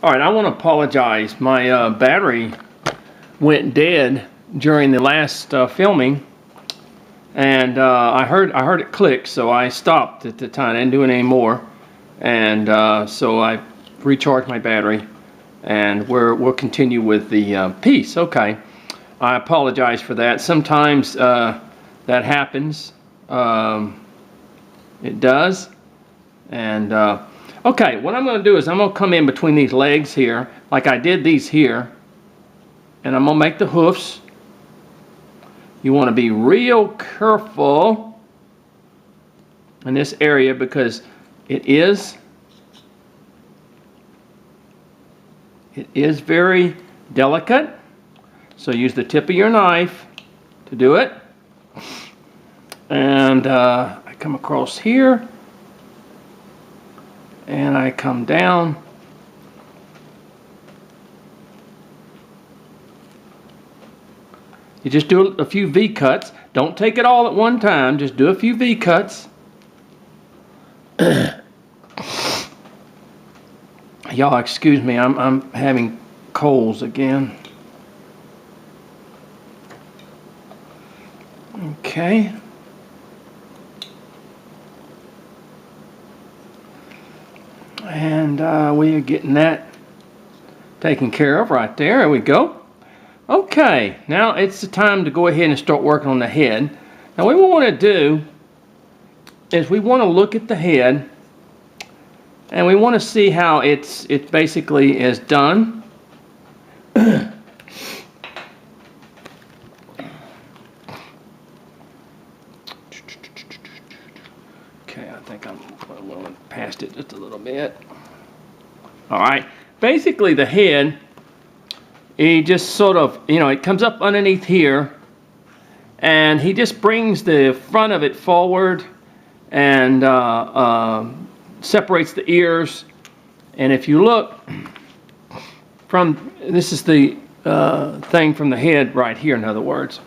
All right, I want to apologize. My battery went dead during the last filming, and I heard it click, so I stopped at the time. I didn't do it anymore, and so I recharged my battery, and we'll continue with the piece. Okay, I apologize for that. Sometimes that happens. It does, and okay, what I'm going to do is I'm going to come in between these legs here, like I did these here, and I'm going to make the hoofs. You want to be real careful in this area because it is very delicate. So use the tip of your knife to do it. And I come across here, and I come down. You just do a few V cuts. Don't take it all at one time. Just do a few V cuts. Y'all excuse me, I'm having colds again. Okay. And we are getting that taken care of right there. There we go. Okay, now it's the time to go ahead and start working on the head. Now what we want to do is we want to look at the head, and we want to see how it basically is done. Okay, I think I'm past it just a little bit. All right, basically the head, he just sort of, it comes up underneath here, and he just brings the front of it forward and separates the ears. And if you look from, this is the thing from the head right here, in other words.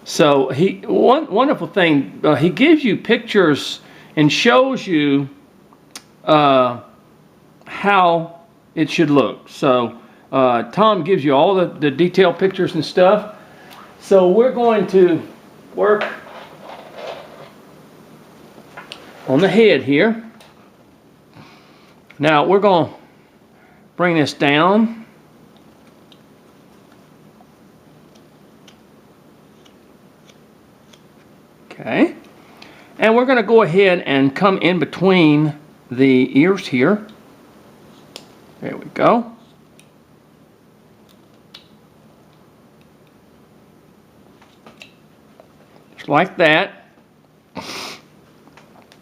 So one wonderful thing, he gives you pictures and shows you how it should look. So Tom gives you all the detailed pictures and stuff. So we're going to work on the head here. Now we're going to bring this down. Okay. And we're going to go ahead and come in between the ears here. There we go. Just like that.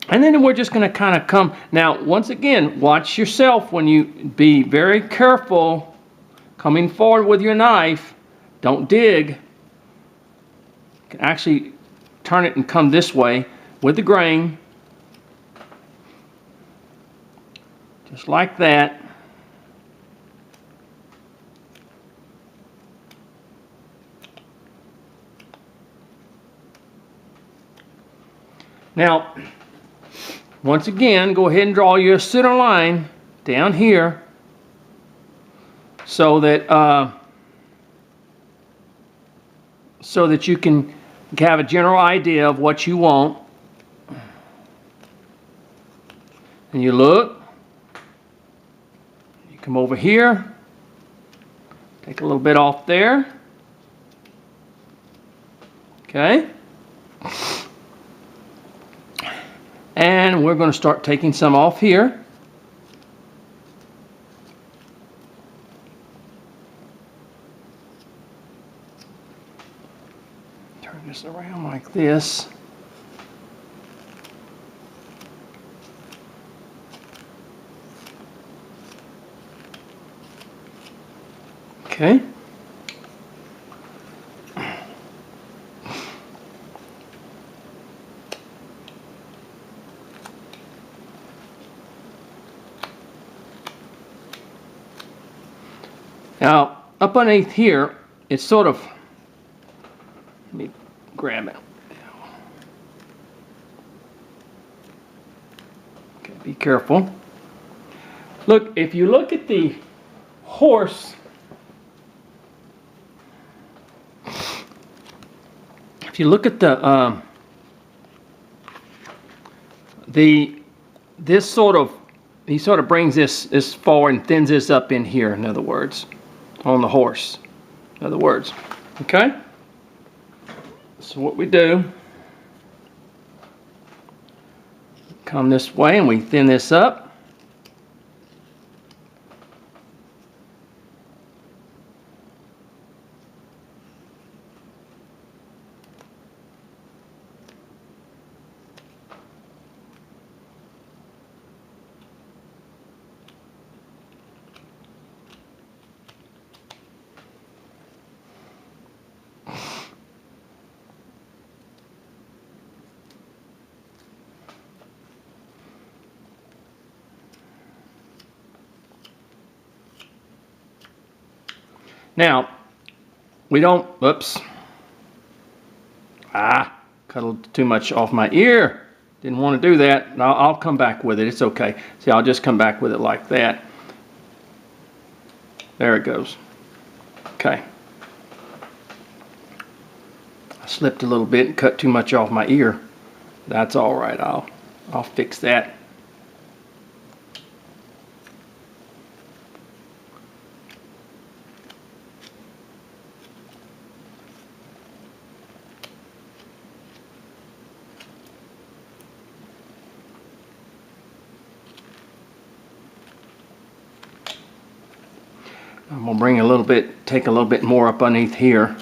And then we're just going to kind of come. Now, once again, watch yourself when you be very careful coming forward with your knife. Don't dig. You can actually turn it and come this way with the grain. Just like that. Now, once again, go ahead and draw your center line down here so that you can have a general idea of what you want. And you look, you come over here, take a little bit off there. Okay. And we're going to start taking some off here. Turn this around like this. Okay. Now, up underneath here, it's sort of, let me grab it. Okay, be careful. Look, if you look at the horse, if you look at this sort of, he sort of brings this forward and thins this up in here, in other words, on the horse, in other words. Okay? So what we do, come this way and we thin this up. Now, we don't, oops, cut a little too much off my ear. Didn't want to do that. I'll come back with it. It's okay. See, I'll just come back with it like that. There it goes. Okay. I slipped a little bit and cut too much off my ear. That's all right. I'll fix that. I'm going to bring a little bit, take a little bit more up underneath here.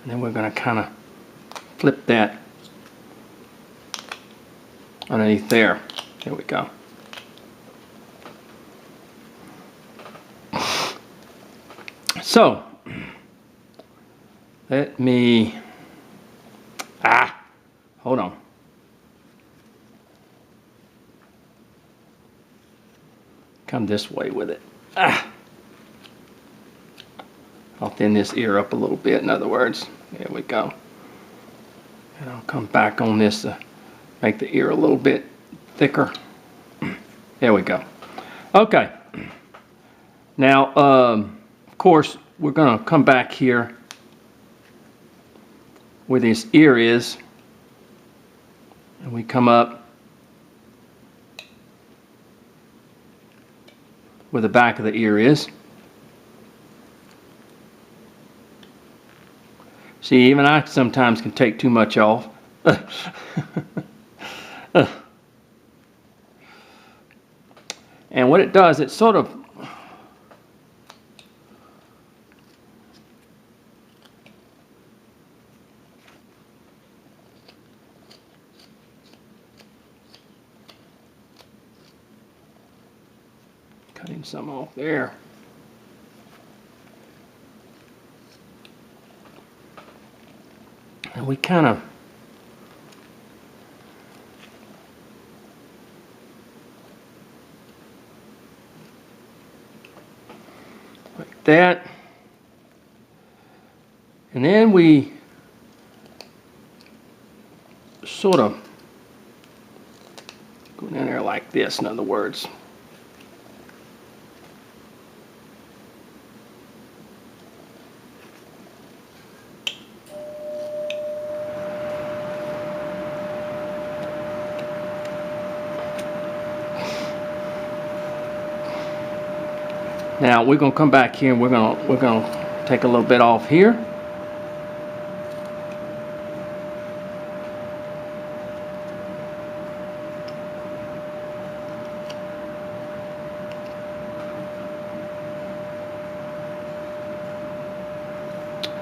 And then we're going to kind of flip that underneath there. There we go. So, let me, hold on. Come this way with it. I'll thin this ear up a little bit, in other words. There we go. And I'll come back on this to make the ear a little bit thicker. There we go. Okay. Now, of course, we're going to come back here where this ear is. And we come up where the back of the ear is. See, even I sometimes can take too much off. And what it does, it sort of cutting some off there. And we kind of like that. And then we sort of go down there like this, in other words. Now we're going to come back here and we're going to take a little bit off here.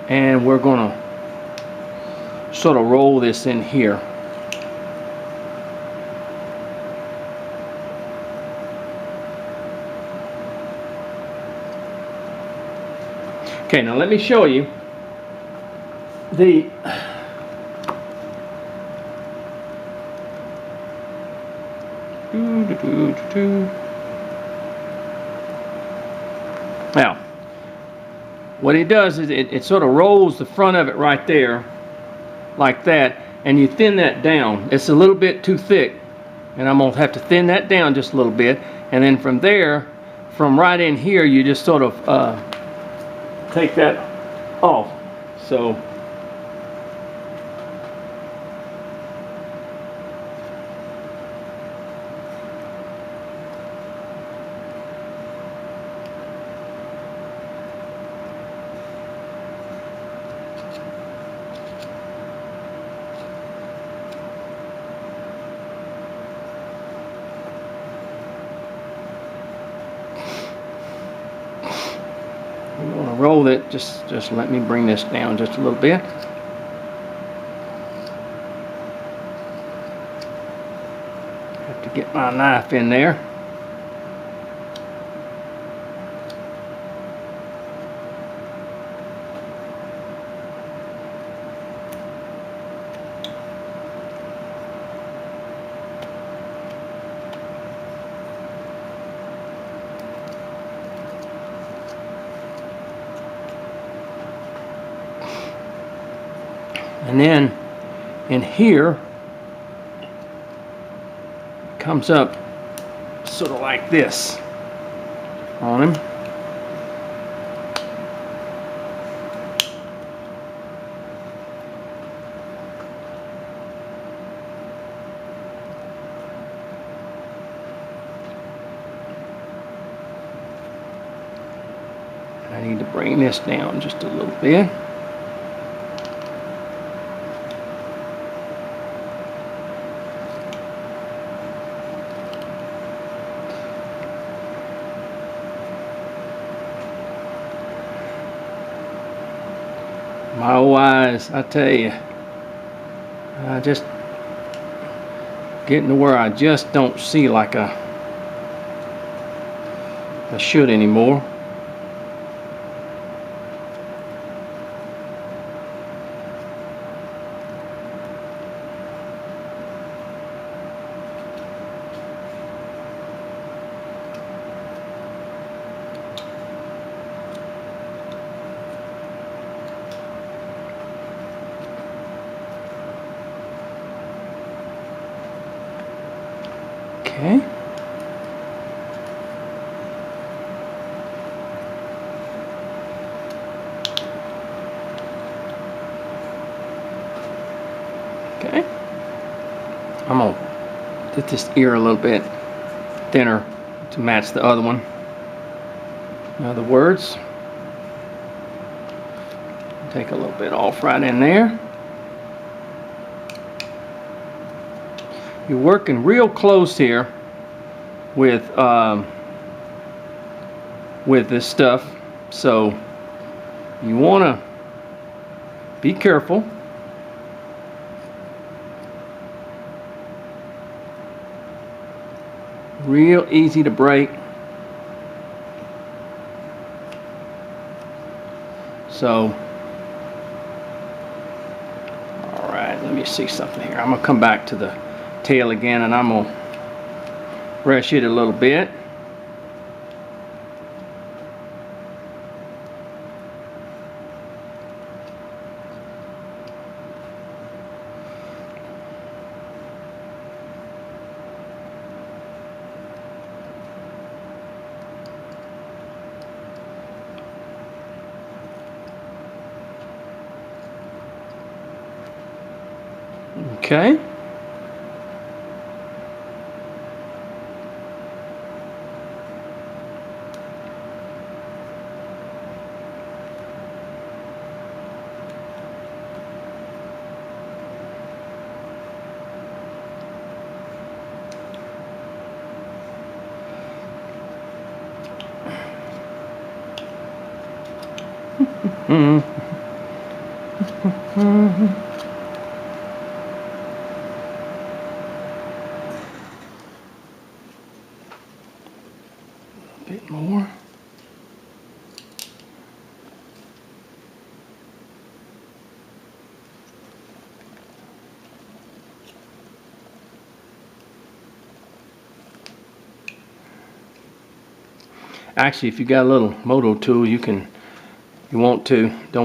And we're going to sort of roll this in here. Okay, now let me show you the now what it does is it sort of rolls the front of it right there like that, and you thin that down. It's a little bit too thick, and I'm gonna have to thin that down just a little bit, and then from there, from right in here, you just sort of take that off. So you want to roll it, just let me bring this down just a little bit. Have to get my knife in there. And then in here, it comes up sort of like this on him. I need to bring this down just a little bit. My old eyes, I tell you, I just getting to where I just don't see like I should anymore. Okay. Okay. I'm gonna get this ear a little bit thinner to match the other one. In other words, take a little bit off right in there. You're working real close here with this stuff, so you want to be careful. Real easy to break. So, all right, let me see something here. I'm gonna come back to the tail again, and I'm gonna brush it a little bit. Okay. A bit more. Actually, if you got a little moto tool, you don't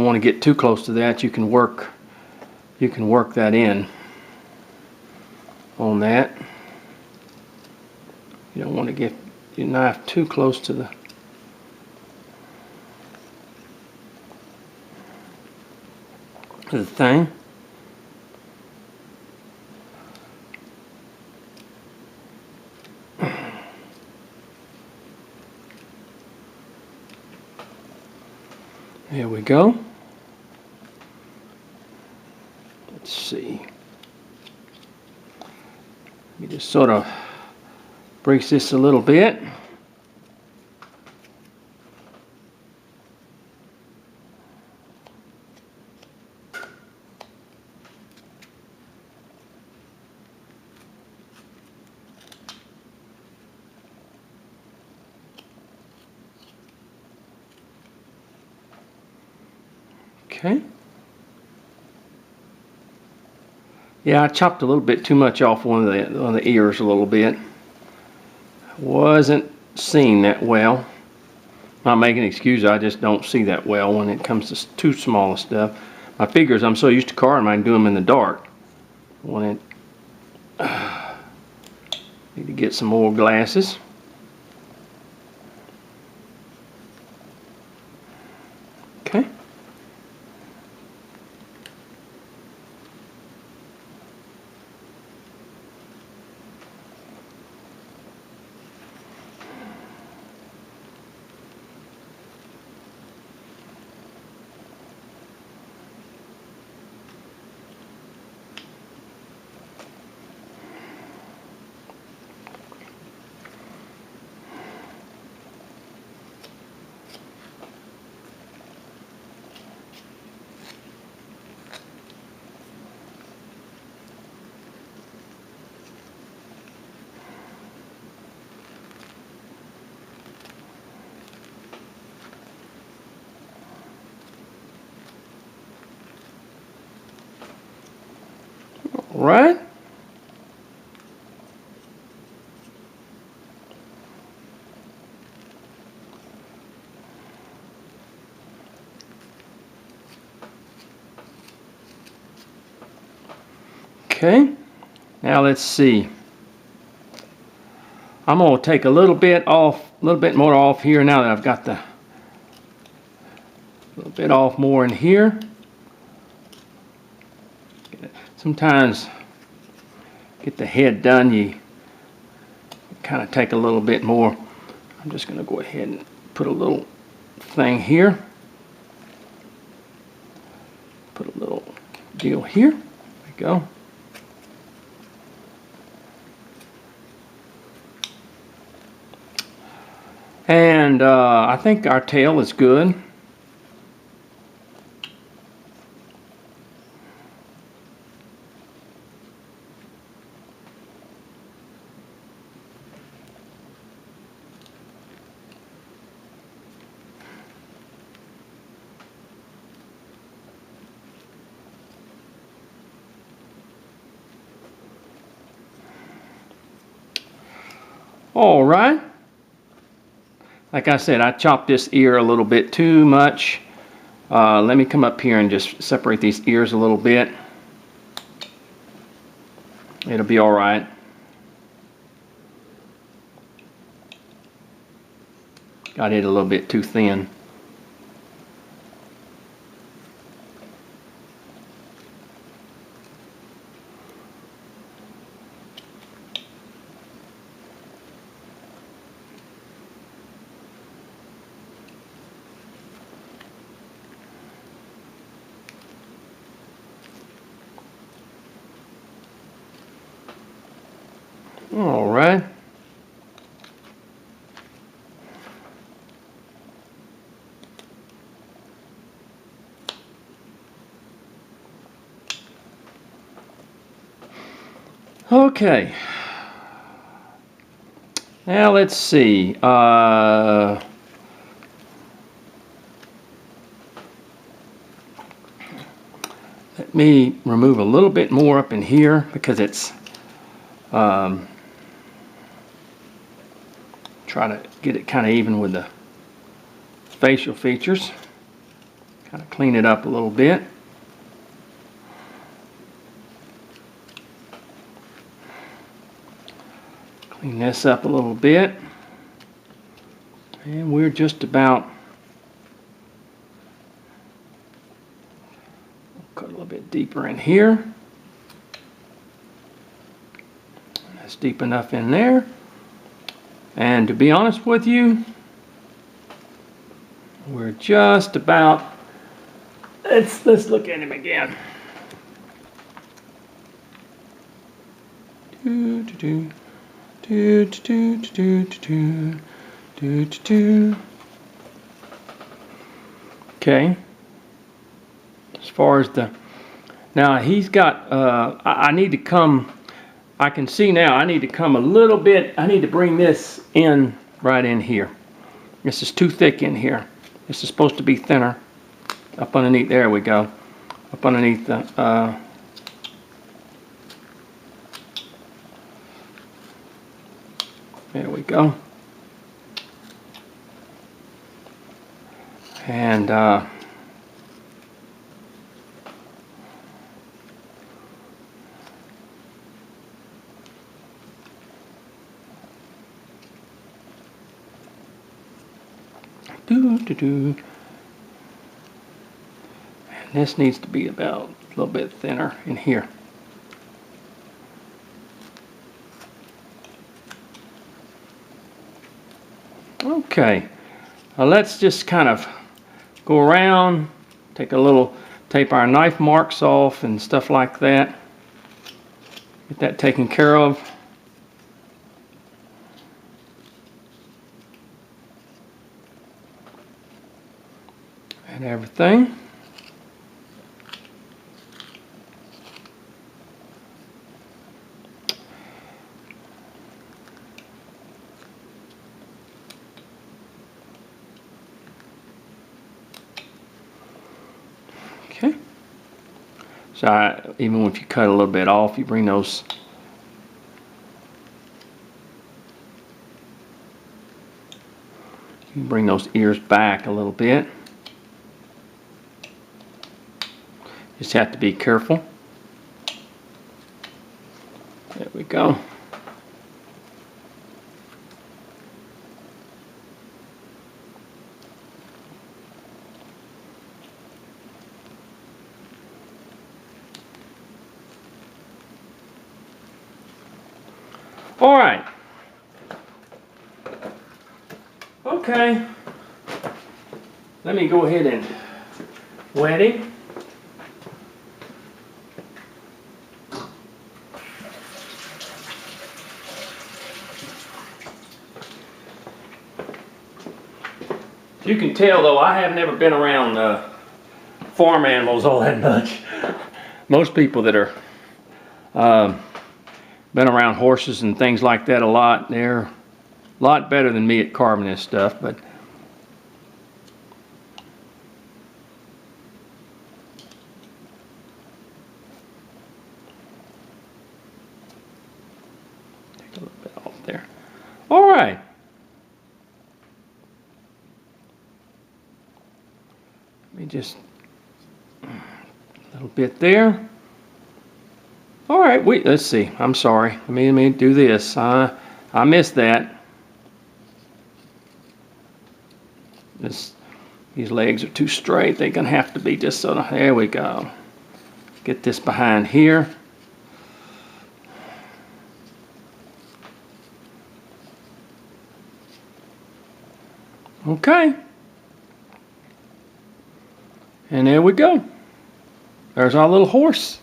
want to get too close to that. You can work that in. on that. You don't want to get your knife too close to the thing. There we go. Let's see. You just sort of breaks this a little bit. Okay. Yeah, I chopped a little bit too much off one of the ears a little bit. Wasn't seeing that well. Not making excuses, I just don't see that well when it comes to too small of stuff. My figures, I'm so used to carving, I can do them in the dark. When it need to get some more glasses. Okay. All right. Okay, now let's see. I'm going to take a little bit more off here now that I've got the little bit off more in here. Sometimes get the head done, you kind of take a little bit more. I'm just going to go ahead and put a little thing here. Put a little deal here. There we go. And I think our tail is good. All right. Like I said, I chopped this ear a little bit too much. Let me come up here and just separate these ears a little bit. It'll be all right. Got it a little bit too thin. All right. Okay. Now let's see. Let me remove a little bit more up in here because it's try to get it kind of even with the facial features. Kind of clean it up a little bit. Clean this up a little bit. And we're just about, cut a little bit deeper in here. That's deep enough in there. And to be honest with you, we're just about, let's look at him again. Okay. As far as the, now he's got, I need to come, I can see now I need to come a little bit, I need to bring this in right in here. This is too thick in here. This is supposed to be thinner. Up underneath, there we go. Up underneath the, there we go. And and this needs to be about a little bit thinner in here. Okay, now let's just kind of go around, take our knife marks off and stuff like that. Get that taken care of. And everything. Okay. So even if you cut a little bit off, you bring those ears back a little bit. Just have to be careful. There we go. All right. Okay. Let me go ahead and wet him. You can tell though, I have never been around farm animals all that much. Most people that are been around horses and things like that a lot, they're a lot better than me at carving this stuff, but take a little bit off there. All right. Let me just a little bit there. All right, let's see. I'm sorry. Let me do this. I missed that. These legs are too straight. They're gonna have to be just so. There we go. Get this behind here. Okay. And there we go. There's our little horse.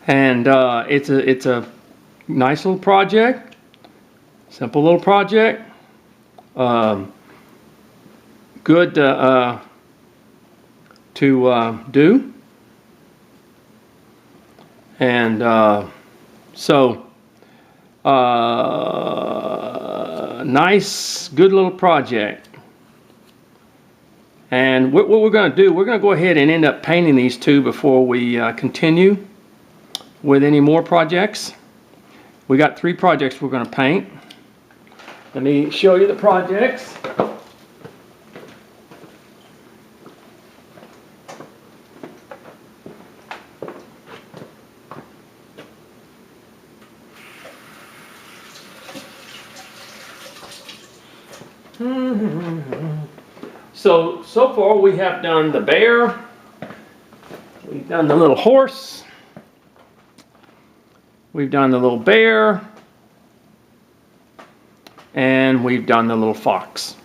And it's a nice little project, simple little project, good to do, and nice, good little project. And what we're going to do, we're going to go ahead and end up painting these two before we continue with any more projects. We got 3 projects we're going to paint. Let me show you the projects. So far we have done the bear, we've done the little horse, we've done the little bear, and we've done the little fox.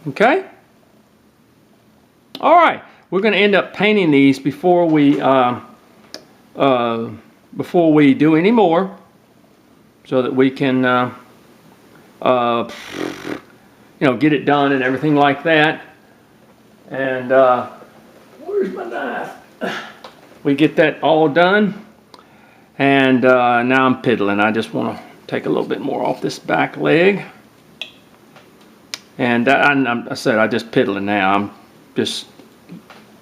Okay? All right, we're going to end up painting these before we do any more, so that we can get it done and everything like that. And where's my knife? We get that all done, and now I'm piddling. I just want to take a little bit more off this back leg. And I said I just piddling now. I'm just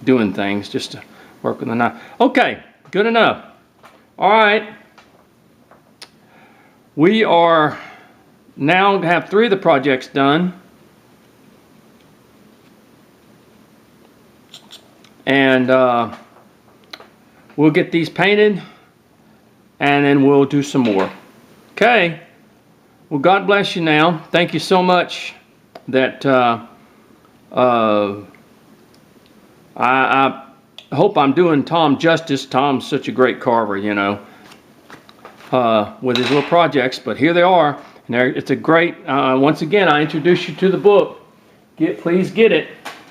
doing things just to work with the knife. Okay, good enough. All right. We are now have 3 of the projects done. And we'll get these painted, and then we'll do some more. Okay. Well, God bless you now. Thank you so much that I hope I'm doing Tom justice. Tom's such a great carver, you know, with his little projects. But here they are. And it's a great, once again, I introduce you to the book. Please get it.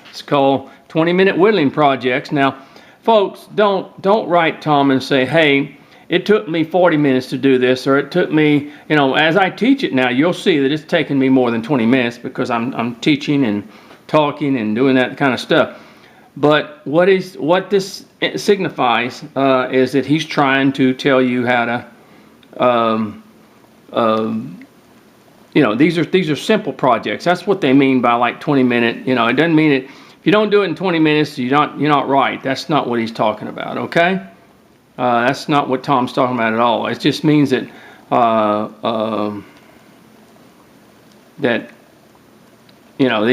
It's called 20-Minute Whittling Projects. Now, folks, don't write Tom and say, hey, it took me 40 minutes to do this, or it took me, you know, as I teach it now, you'll see that it's taken me more than 20 minutes because I'm teaching and talking and doing that kind of stuff. But what this signifies is that he's trying to tell you how to, you know, these are simple projects. That's what they mean by like 20-minute. You know, it doesn't mean it. If you don't do it in 20 minutes, you're not right. That's not what he's talking about. Okay, that's not what Tom's talking about at all. It just means that that you know,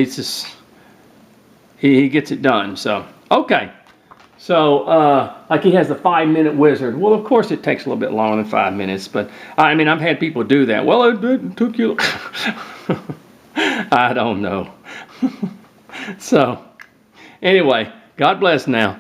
he gets it done. So okay. So, like he has the 5-minute wizard. Well, of course it takes a little bit longer than 5 minutes, but I mean, I've had people do that. Well, it took you. I don't know. So, anyway, God bless now.